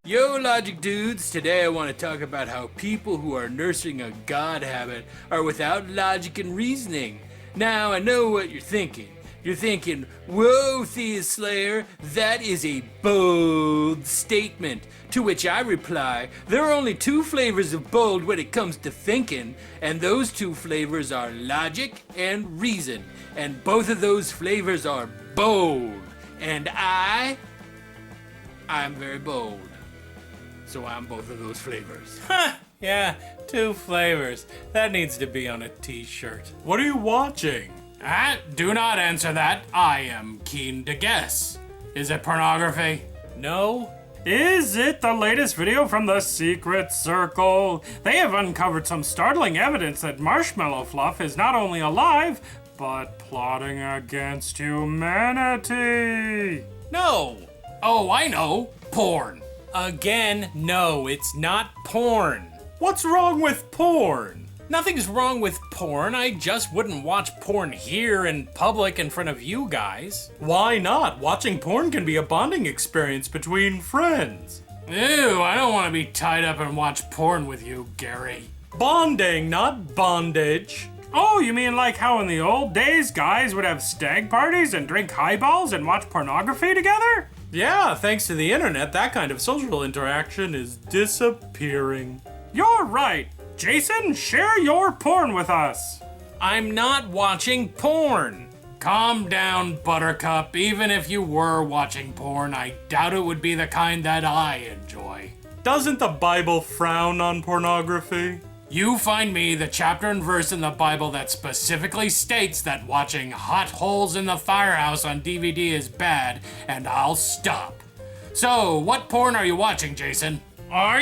Yo, Logic Dudes! Today I want to talk about how people who are nursing a God habit are without logic and reasoning. Now, I know what you're thinking. You're thinking, whoa, Theist Slayer, that is a bold statement. To which I reply, there are only two flavors of bold when it comes to thinking, and those two flavors are logic and reason. And both of those flavors are bold. And I'm very bold. So I'm both of those flavors. Ha! Yeah, two flavors. That needs to be on a t-shirt. What are you watching? Do not answer that. I am keen to guess. Is it pornography? No. Is it the latest video from the Secret Circle? They have uncovered some startling evidence that Marshmallow Fluff is not only alive, but plotting against humanity. No. Oh, I know. Porn. Again, no, it's not porn. What's wrong with porn? Nothing's wrong with porn. I just wouldn't watch porn here in public in front of you guys. Why not? Watching porn can be a bonding experience between friends. Ew, I don't want to be tied up and watch porn with you, Gary. Bonding, not bondage. Oh, you mean like how in the old days guys would have stag parties and drink highballs and watch pornography together? Yeah, thanks to the internet, that kind of social interaction is disappearing. You're right. Jason, share your porn with us. I'm not watching porn. Calm down, Buttercup. Even if you were watching porn, I doubt it would be the kind that I enjoy. Doesn't the Bible frown on pornography? You find me the chapter and verse in the Bible that specifically states that watching Hot Holes in the Firehouse on DVD is bad, and I'll stop. So, what porn are you watching, Jason? I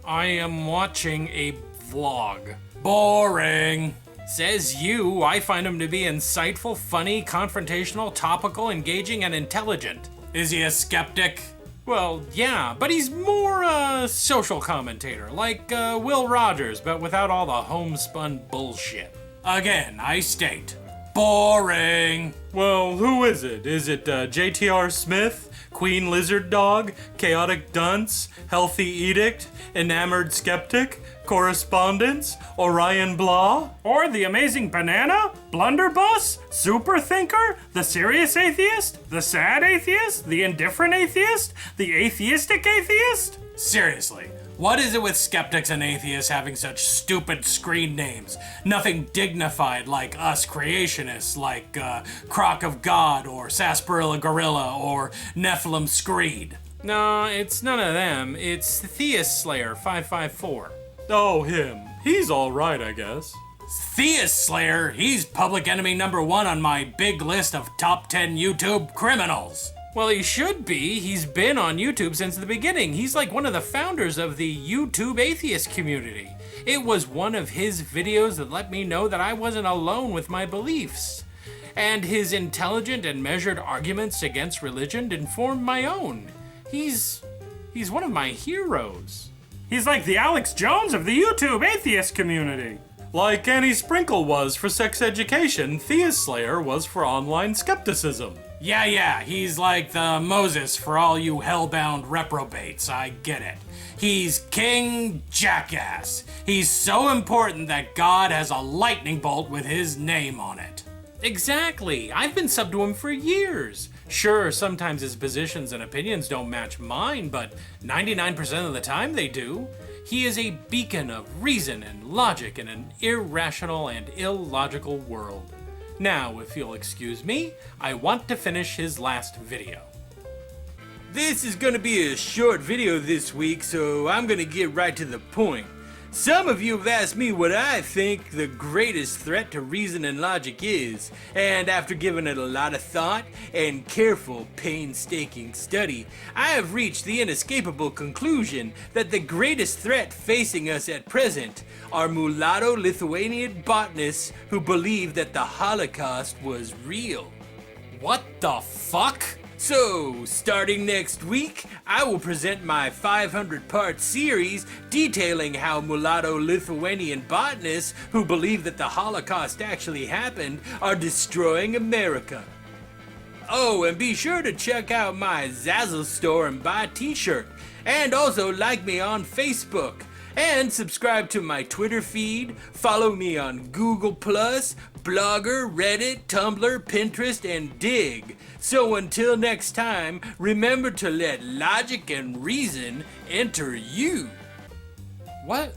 am watching a vlog. Boring. Says you. I find him to be insightful, funny, confrontational, topical, engaging, and intelligent. Is he a skeptic? Well, yeah, but he's more a social commentator, like Will Rogers, but without all the homespun bullshit. Again, I state, boring. Well, who is it? Is it JTR Smith, Queen Lizard Dog, Chaotic Dunce, Healthy Edict, Enamored Skeptic, Correspondence, Orion Blah, or the Amazing Banana, Blunderbuss, Super Thinker, the Serious Atheist, the Sad Atheist, the Indifferent Atheist, the Atheistic Atheist? Seriously, what is it with skeptics and atheists having such stupid screen names? Nothing dignified like us creationists, like Croc of God, or Sarsaparilla Gorilla, or Nephilim Screed. No, it's none of them. It's Theist Slayer 554. Oh, him. He's alright, I guess. Theist Slayer? He's public enemy number 1 on my big list of top 10 YouTube criminals. Well, he should be. He's been on YouTube since the beginning. He's like one of the founders of the YouTube atheist community. It was one of his videos that let me know that I wasn't alone with my beliefs. And his intelligent and measured arguments against religion informed my own. He's one of my heroes. He's like the Alex Jones of the YouTube atheist community. Like Annie Sprinkle was for sex education, Theist Slayer was for online skepticism. Yeah, he's like the Moses for all you hellbound reprobates, I get it. He's King Jackass. He's so important that God has a lightning bolt with his name on it. Exactly, I've been sub to him for years. Sure, sometimes his positions and opinions don't match mine, but 99% of the time they do. He is a beacon of reason and logic in an irrational and illogical world. Now, if you'll excuse me, I want to finish his last video. This is gonna be a short video this week, so I'm gonna get right to the point. Some of you have asked me what I think the greatest threat to reason and logic is, and after giving it a lot of thought and careful, painstaking study, I have reached the inescapable conclusion that the greatest threat facing us at present are mulatto Lithuanian botanists who believe that the Holocaust was real. What the fuck? So, starting next week, I will present my 500-part series detailing how mulatto Lithuanian botanists who believe that the Holocaust actually happened are destroying America. Oh, and be sure to check out my Zazzle store and buy a t-shirt. And also like me on Facebook. And subscribe to my Twitter feed. Follow me on Google+, Blogger, Reddit, Tumblr, Pinterest, and Dig. So until next time, remember to let logic and reason enter you. What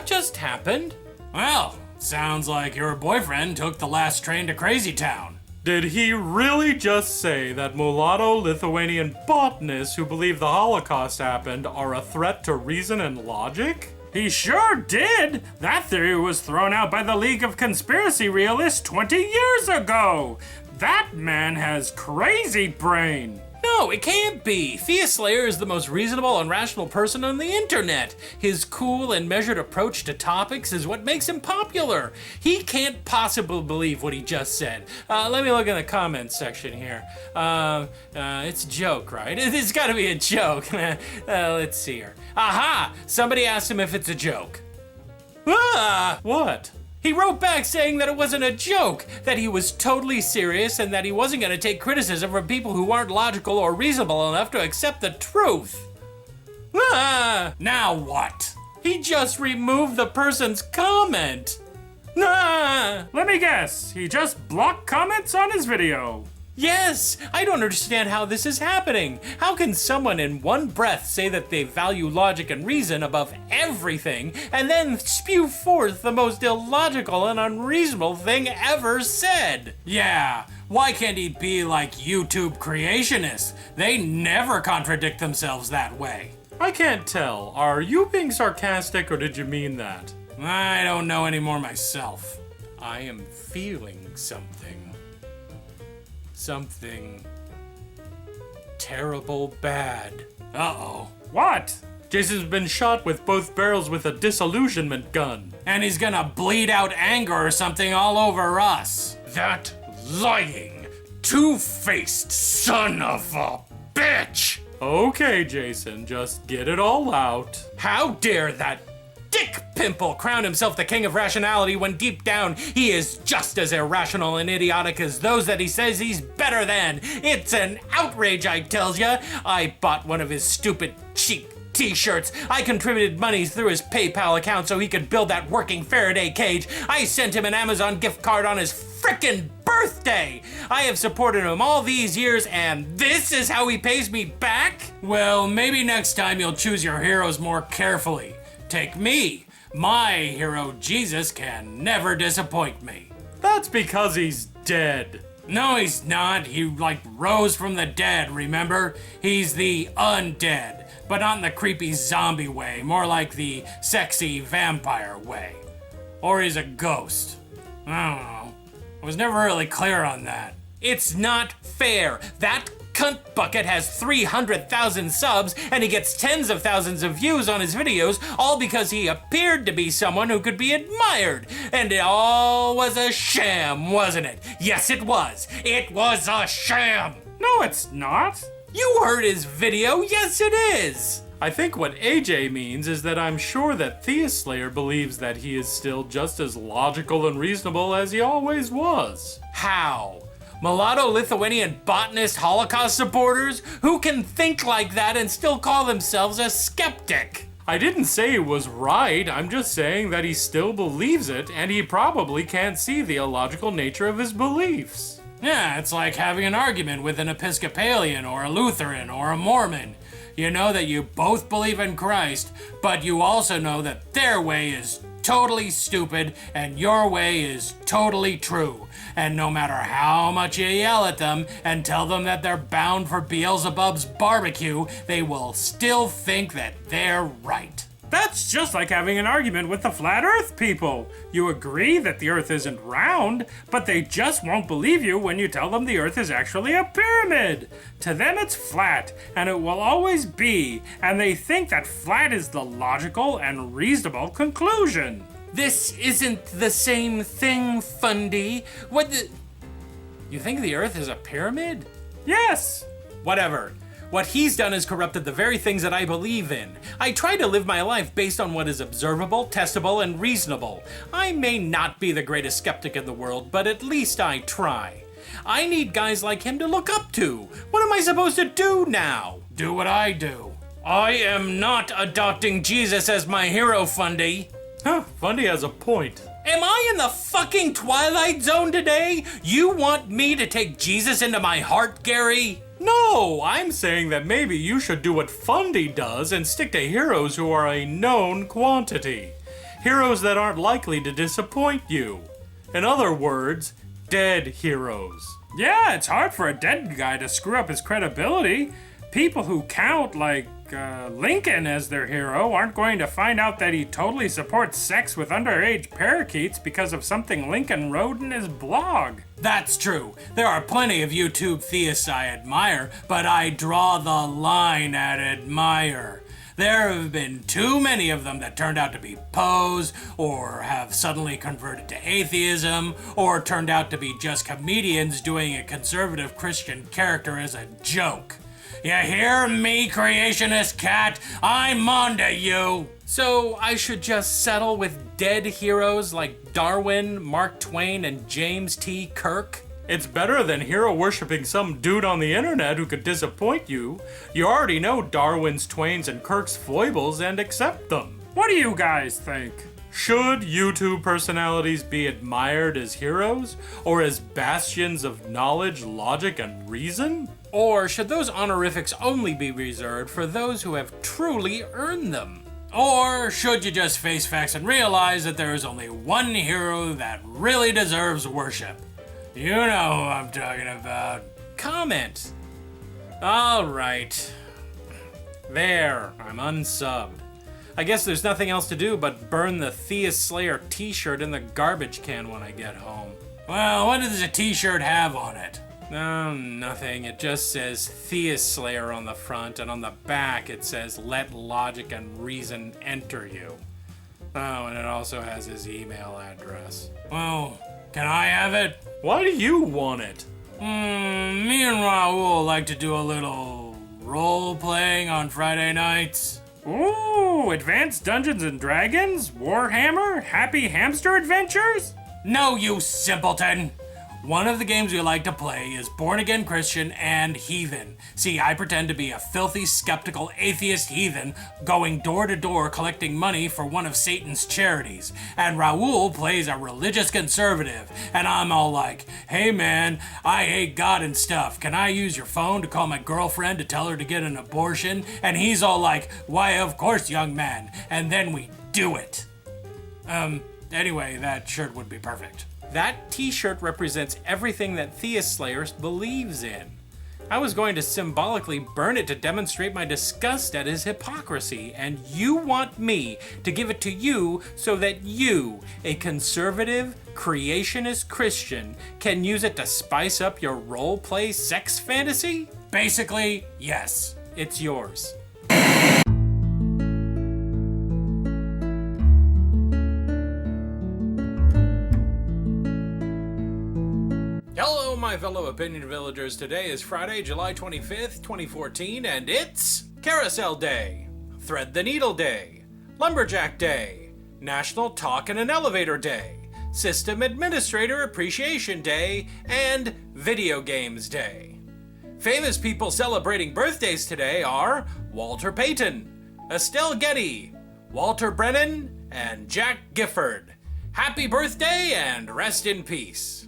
just happened? Well, sounds like your boyfriend took the last train to Crazy Town. Did he really just say that mulatto Lithuanian botanists who believe the Holocaust happened are a threat to reason and logic? He sure did! That theory was thrown out by the League of Conspiracy Realists 20 years ago! That man has crazy brain! No, it can't be! Thea Slayer is the most reasonable and rational person on the internet. His cool and measured approach to topics is what makes him popular. He can't possibly believe what he just said. Let me look in the comments section here. It's a joke, right? It's gotta be a joke. Let's see here. Aha! Somebody asked him if it's a joke. Ah! What? He wrote back saying that it wasn't a joke, that he was totally serious, and that he wasn't going to take criticism from people who aren't logical or reasonable enough to accept the truth. Ah! Now what? He just removed the person's comment. Ah! Let me guess, he just blocked comments on his video. Yes, I don't understand how this is happening. How can someone in one breath say that they value logic and reason above everything, and then spew forth the most illogical and unreasonable thing ever said? Yeah, why can't he be like YouTube creationists? They never contradict themselves that way. I can't tell. Are you being sarcastic or did you mean that? I don't know anymore myself. I am feeling something. Something terrible bad. Uh-oh. What? Jason's been shot with both barrels with a disillusionment gun. And he's gonna bleed out anger or something all over us. That lying, two-faced son of a bitch! Okay, Jason, just get it all out. How dare that Dick Pimple crown himself the king of rationality when deep down he is just as irrational and idiotic as those that he says he's better than. It's an outrage, I tells ya. I bought one of his stupid cheap t-shirts. I contributed money through his PayPal account so he could build that working Faraday cage. I sent him an Amazon gift card on his frickin' birthday. I have supported him all these years and this is how he pays me back? Well, maybe next time you'll choose your heroes more carefully. Take me. My hero Jesus can never disappoint me. That's because he's dead. No, he's not. He rose from the dead, remember? He's the undead, but not in the creepy zombie way, more like the sexy vampire way. Or he's a ghost. I don't know. I was never really clear on that. It's not fair. That cunt bucket has 300,000 subs and he gets tens of thousands of views on his videos, all because he appeared to be someone who could be admired. And it all was a sham, wasn't it? Yes, it was. It was a sham. No, it's not. You heard his video. Yes, it is. I think what AJ means is that I'm sure that Thea Slayer believes that he is still just as logical and reasonable as he always was. How? Mulatto Lithuanian botanist Holocaust supporters? Who can think like that and still call themselves a skeptic? I didn't say it was right, I'm just saying that he still believes it and he probably can't see the illogical nature of his beliefs. Yeah, it's like having an argument with an Episcopalian or a Lutheran or a Mormon. You know that you both believe in Christ, but you also know that their way is totally stupid and your way is totally true. And no matter how much you yell at them and tell them that they're bound for Beelzebub's barbecue, they will still think that they're right. That's just like having an argument with the flat earth people. You agree that the earth isn't round, but they just won't believe you when you tell them the earth is actually a pyramid. To them it's flat, and it will always be, and they think that flat is the logical and reasonable conclusion. This isn't the same thing, Fundy. You think the earth is a pyramid? Yes. Whatever. What he's done is corrupted the very things that I believe in. I try to live my life based on what is observable, testable, and reasonable. I may not be the greatest skeptic in the world, but at least I try. I need guys like him to look up to. What am I supposed to do now? Do what I do. I am not adopting Jesus as my hero, Fundy. Huh, Fundy has a point. Am I in the fucking Twilight Zone today? You want me to take Jesus into my heart, Gary? No, I'm saying that maybe you should do what Fundy does and stick to heroes who are a known quantity. Heroes that aren't likely to disappoint you. In other words, dead heroes. Yeah, it's hard for a dead guy to screw up his credibility. People who count, like Lincoln as their hero, aren't going to find out that he totally supports sex with underage parakeets because of something Lincoln wrote in his blog. That's true. There are plenty of YouTube theists I admire, but I draw the line at admire. There have been too many of them that turned out to be pose, or have suddenly converted to atheism, or turned out to be just comedians doing a conservative Christian character as a joke. You hear me, creationist cat? I'm onto you. So I should just settle with dead heroes like Darwin, Mark Twain, and James T. Kirk? It's better than hero-worshipping some dude on the internet who could disappoint you. You already know Darwin's, Twain's, and Kirk's foibles and accept them. What do you guys think? Should YouTube personalities be admired as heroes, or as bastions of knowledge, logic, and reason? Or should those honorifics only be reserved for those who have truly earned them? Or should you just face facts and realize that there is only one hero that really deserves worship? You know who I'm talking about. Comment. Alright. There, I'm unsubbed. I guess there's nothing else to do but burn the Theist Slayer t-shirt in the garbage can when I get home. Well, what does a t-shirt have on it? No, nothing. It just says Theist Slayer on the front, and on the back it says let logic and reason enter you. Oh, and it also has his email address. Well, can I have it? Why do you want it? Me and Raul like to do a little role-playing on Friday nights. Ooh, Advanced Dungeons and Dragons? Warhammer? Happy Hamster Adventures? No, you simpleton! One of the games we like to play is Born Again Christian and Heathen. See, I pretend to be a filthy, skeptical, atheist heathen going door to door collecting money for one of Satan's charities. And Raul plays a religious conservative. And I'm all like, hey man, I hate God and stuff. Can I use your phone to call my girlfriend to tell her to get an abortion? And he's all like, why of course, young man. And then we do it. Anyway, that shirt would be perfect. That t-shirt represents everything that Theist Slayer believes in. I was going to symbolically burn it to demonstrate my disgust at his hypocrisy, and you want me to give it to you so that you, a conservative, creationist Christian, can use it to spice up your role-play sex fantasy? Basically, yes, it's yours. Hello, my fellow Opinion Villagers. Today is Friday, July 25th, 2014, and it's Carousel Day, Thread the Needle Day, Lumberjack Day, National Talk in an Elevator Day, System Administrator Appreciation Day, and Video Games Day. Famous people celebrating birthdays today are Walter Payton, Estelle Getty, Walter Brennan, and Jack Gifford. Happy birthday and rest in peace.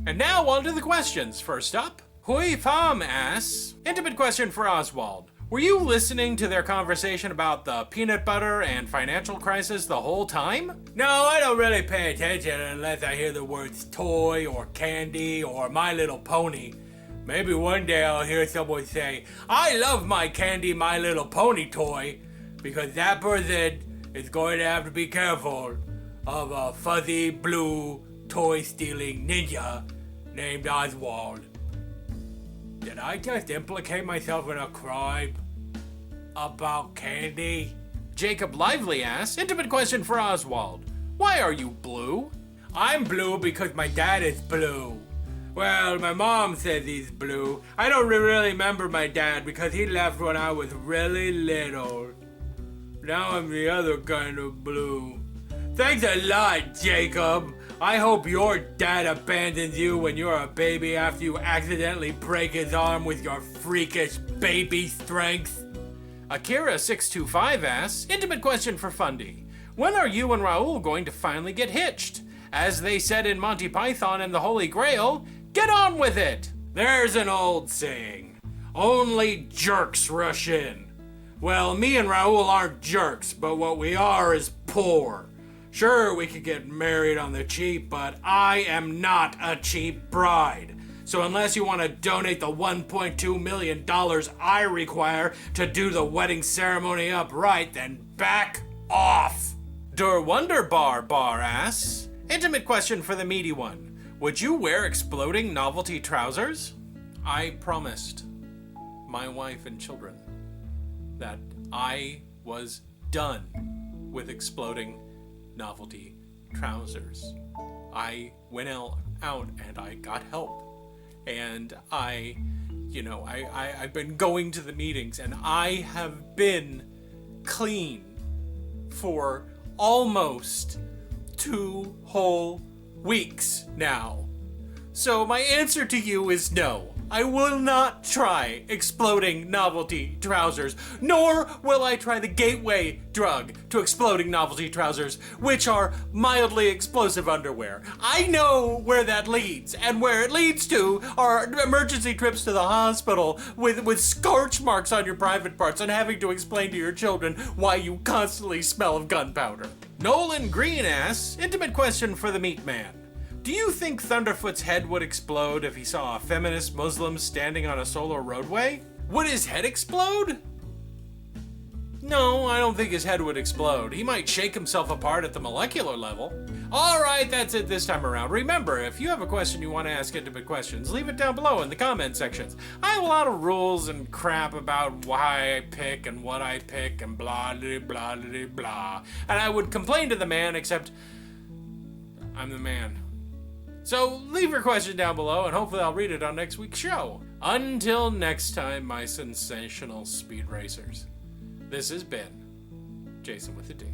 And now on to the questions. First up, Hui Pham asks, intimate question for Oswald. Were you listening to their conversation about the peanut butter and financial crisis the whole time? No, I don't really pay attention unless I hear the words toy or candy or My Little Pony. Maybe one day I'll hear someone say, I love my candy My Little Pony toy, because that person is going to have to be careful of a fuzzy blue toy-stealing ninja named Oswald. Did I just implicate myself in a crime about candy? Jacob Lively asks, intimate question for Oswald. Why are you blue? I'm blue because my dad is blue. Well, my mom says he's blue. I don't really remember my dad because he left when I was really little. Now I'm the other kind of blue. Thanks a lot, Jacob. I hope your dad abandons you when you're a baby after you accidentally break his arm with your freakish baby strength. Akira625 asks, intimate question for Fundy. When are you and Raul going to finally get hitched? As they said in Monty Python and the Holy Grail, get on with it! There's an old saying, only jerks rush in. Well, me and Raul aren't jerks, but what we are is poor. Sure, we could get married on the cheap, but I am not a cheap bride. So unless you want to donate the $1.2 million I require to do the wedding ceremony upright, then back off. Der Wunderbar Bar asks, intimate question for the meaty one. Would you wear exploding novelty trousers? I promised my wife and children that I was done with exploding novelty trousers. I went out and I got help. And I've been going to the meetings and I have been clean for almost 2 whole weeks now. So my answer to you is no. I will not try exploding novelty trousers, nor will I try the gateway drug to exploding novelty trousers, which are mildly explosive underwear. I know where that leads, and where it leads to are emergency trips to the hospital with scorch marks on your private parts and having to explain to your children why you constantly smell of gunpowder. Nolan Green asks, intimate question for the meat man. Do you think Thunderfoot's head would explode if he saw a feminist Muslim standing on a solo roadway? Would his head explode? No, I don't think his head would explode. He might shake himself apart at the molecular level. Alright, that's it this time around. Remember, if you have a question you want to ask intimate questions, leave it down below in the comment sections. I have a lot of rules and crap about why I pick and what I pick and blah blah blah blah blah. And I would complain to the man, except I'm the man. So leave your question down below and hopefully I'll read it on next week's show. Until next time, my sensational speed racers. This has been Jason with a D.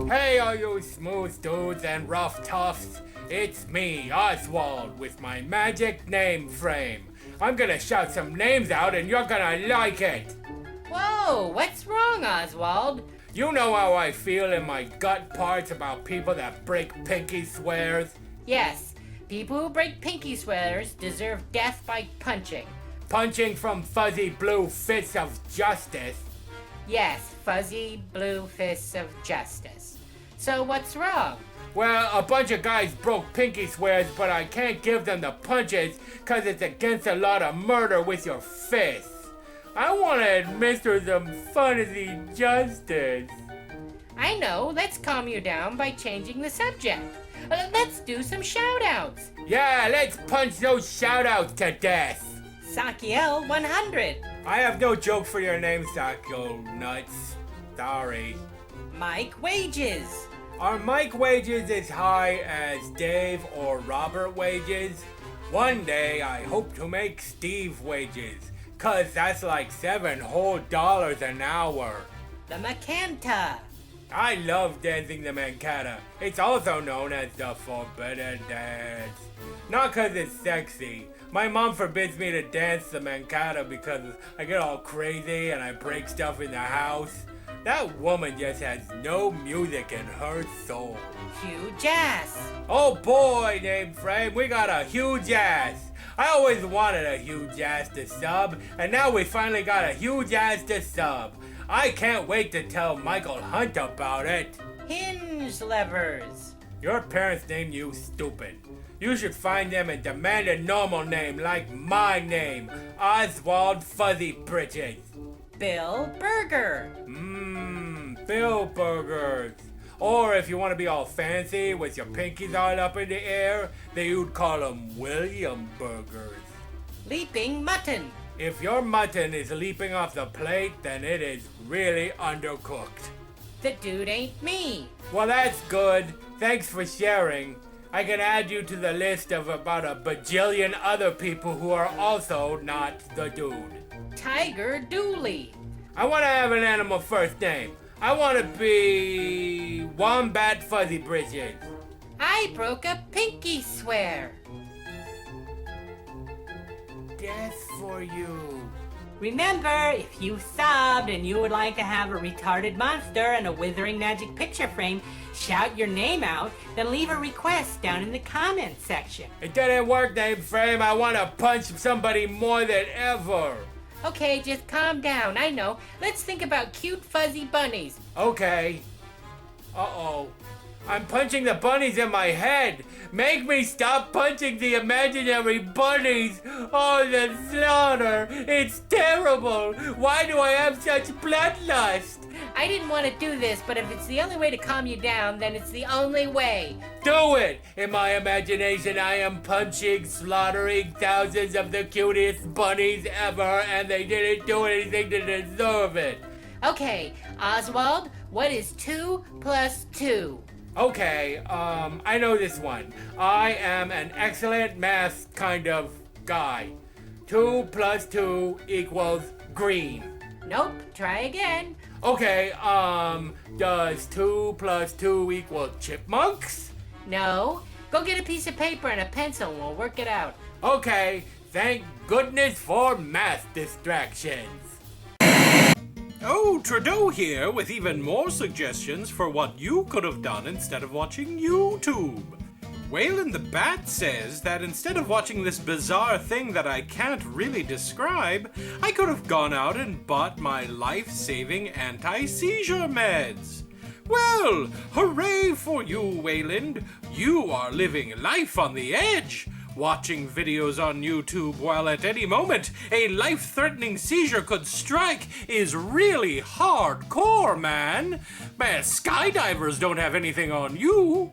Hey all you smooth dudes and rough toughs, it's me, Oswald, with my magic name frame. I'm gonna shout some names out and you're gonna like it. Whoa, what's wrong, Oswald? You know how I feel in my gut parts about people that break pinky swears? Yes, people who break pinky swears deserve death by punching. Punching from fuzzy blue fists of justice. Yes, fuzzy blue fists of justice. So what's wrong? Well, a bunch of guys broke pinky swears, but I can't give them the punches because it's against the law to murder with your fists. I want to administer some fuzzy justice. I know, let's calm you down by changing the subject. Let's do some shoutouts. Yeah, let's punch those shoutouts to death. Sakiel 100. I have no joke for your name, Sako Nuts. Sorry. Mike Wages. Are Mike wages as high as Dave or Robert wages? One day I hope to make Steve wages. 'Cause that's like $7 whole an hour. The Macanta. I love dancing the mancata. It's also known as the forbidden dance. Not 'cause it's sexy. My mom forbids me to dance the mancata because I get all crazy and I break stuff in the house. That woman just has no music in her soul. Huge ass. Oh boy, name frame, we got a huge ass. I always wanted a huge ass to sub, and now we finally got a huge ass to sub. I can't wait to tell Michael Hunt about it. Hinge levers. Your parents named you stupid. You should find them and demand a normal name like my name, Oswald Fuzzy Britches. Bill Burger. Bill Burgers. Or if you want to be all fancy with your pinkies all up in the air, then you'd call them William Burgers. Leaping Mutton. If your mutton is leaping off the plate, then it is really undercooked. The dude ain't me. Well, that's good. Thanks for sharing. I can add you to the list of about a bajillion other people who are also not the dude. Tiger Dooley. I want to have an animal first name. I want to be Wombat Fuzzy Britches. I broke a pinky swear. Death for you. Remember, if you subbed and you would like to have a retarded monster and a withering magic picture frame shout your name out, then leave a request down in the comments section. It didn't work, name frame. I want to punch somebody more than ever. Okay, just calm down. I know. Let's think about cute fuzzy bunnies. Okay. Uh-oh. I'm punching the bunnies in my head. Make me stop punching the imaginary bunnies. Oh, the slaughter. It's terrible. Why do I have such bloodlust? I didn't want to do this, but if it's the only way to calm you down, then it's the only way. Do it! In my imagination, I am punching, slaughtering thousands of the cutest bunnies ever, and they didn't do anything to deserve it. Okay, Oswald, what is 2 plus 2? Okay, I know this one. I am an excellent math kind of guy. 2 plus 2 equals green. Nope, try again. Okay, does 2 plus 2 equal chipmunks? No. Go get a piece of paper and a pencil and we'll work it out. Okay, thank goodness for math distractions. Oh, Trudeau here with even more suggestions for what you could have done instead of watching YouTube. Waylon the Bat says that instead of watching this bizarre thing that I can't really describe, I could have gone out and bought my life-saving anti-seizure meds. Well, hooray for you, Wayland. You are living life on the edge. Watching videos on YouTube while at any moment a life-threatening seizure could strike is really hardcore, man. Skydivers don't have anything on you.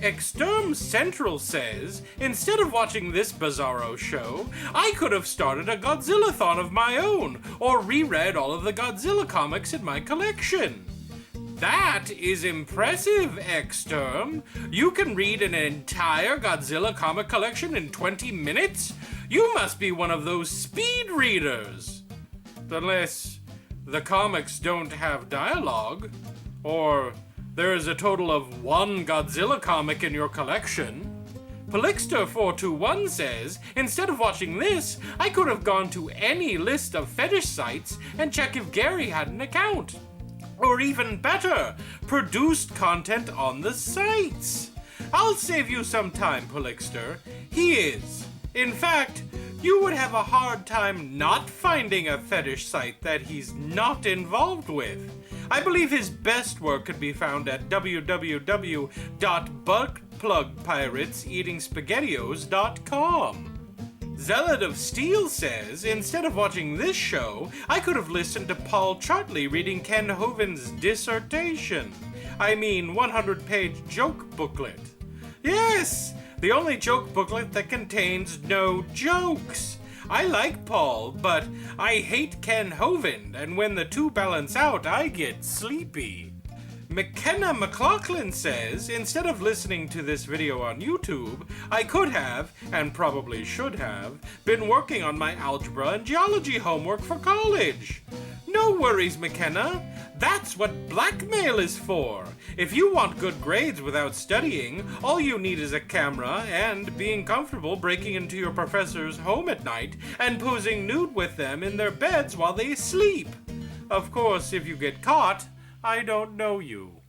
Exterm Central says, instead of watching this bizarro show, I could have started a Godzilla-thon of my own, or reread all of the Godzilla comics in my collection. That is impressive, Exterm. You can read an entire Godzilla comic collection in 20 minutes? You must be one of those speed readers. Unless the comics don't have dialogue, or there is a total of 1 Godzilla comic in your collection. Pelixter421 says, instead of watching this, I could have gone to any list of fetish sites and check if Gary had an account. Or even better, produced content on the sites. I'll save you some time, Pelixter. He is. In fact, you would have a hard time not finding a fetish site that he's not involved with. I believe his best work could be found at www.buttplugpiratseatingspaghettios.com. Zealot of Steel says, instead of watching this show, I could have listened to Paul Chartley reading Ken Hovind's dissertation. 100-page joke booklet. Yes, the only joke booklet that contains no jokes. I like Paul, but I hate Ken Hovind, and when the two balance out, I get sleepy. McKenna McLaughlin says, instead of listening to this video on YouTube, I could have, and probably should have, been working on my algebra and geology homework for college. No worries, McKenna. That's what blackmail is for. If you want good grades without studying, all you need is a camera and being comfortable breaking into your professor's home at night and posing nude with them in their beds while they sleep. Of course, if you get caught, I don't know you.